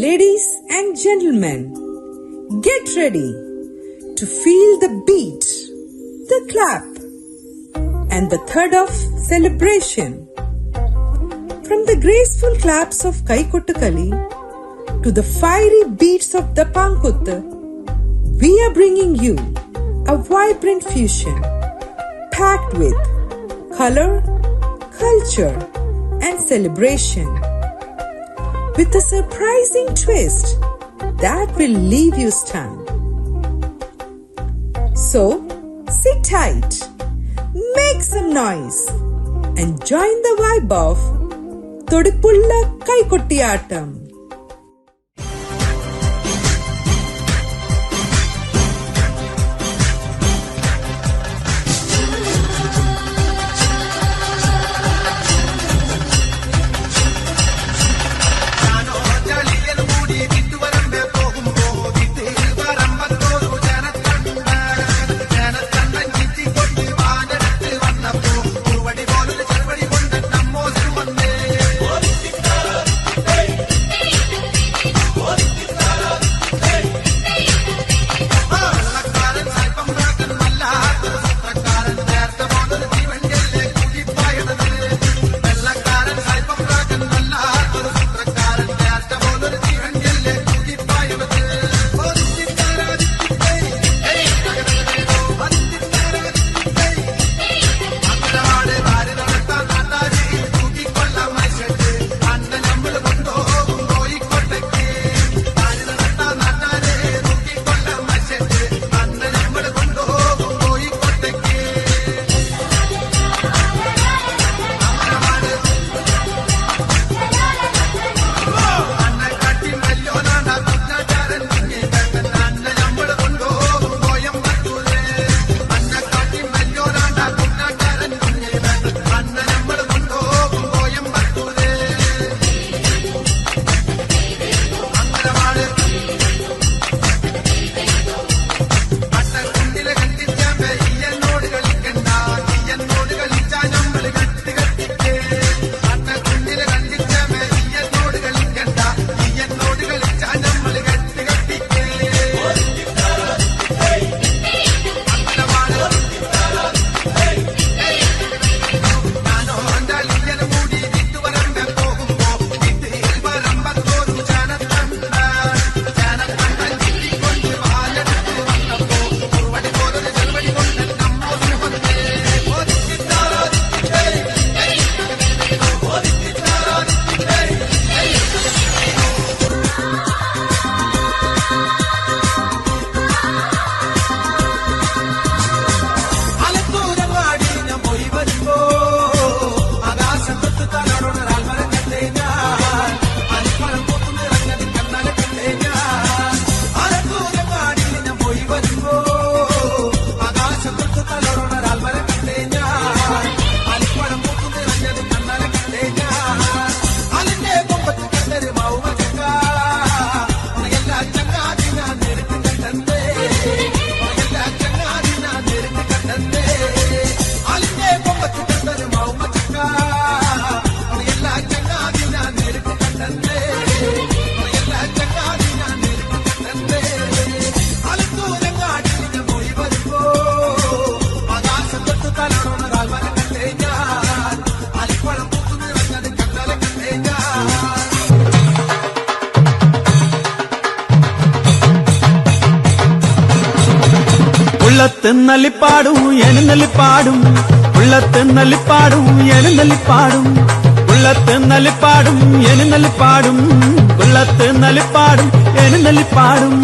Ladies and gentlemen, get ready to feel the beat, the clap, and the thud of celebration. From the graceful claps of Kaikottukali to the fiery beats of the Pankuttu, we are bringing you a vibrant fusion packed with color, culture, and celebration, with a surprising twist that will leave you stunned. So, sit tight, make some noise, and join the vibe of Thodipulla Kaikottiyaattam. ഉള്ളത്തെന്നലിപ്പാടും എഴുന്നള്ളിപ്പാടും ഉള്ളത്തെന്നലിപ്പാടും എഴുന്നള്ളിപ്പാടും ഉള്ളത്തെന്നലിപ്പാടും എഴുന്നള്ളിപ്പാടും ഉള്ളത്തെന്നലിപ്പാടും എഴുന്നള്ളിപ്പാടും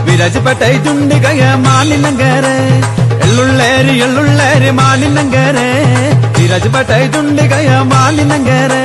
വിരാജപ്പെട്ട ചുണ്ടികയ മാനിനങ്കരെ എള്ളുള്ളേരി മാനിനങ്കരെ വിരാജപ്പെട്ട ചുണ്ടികയ മാനിനങ്കരെ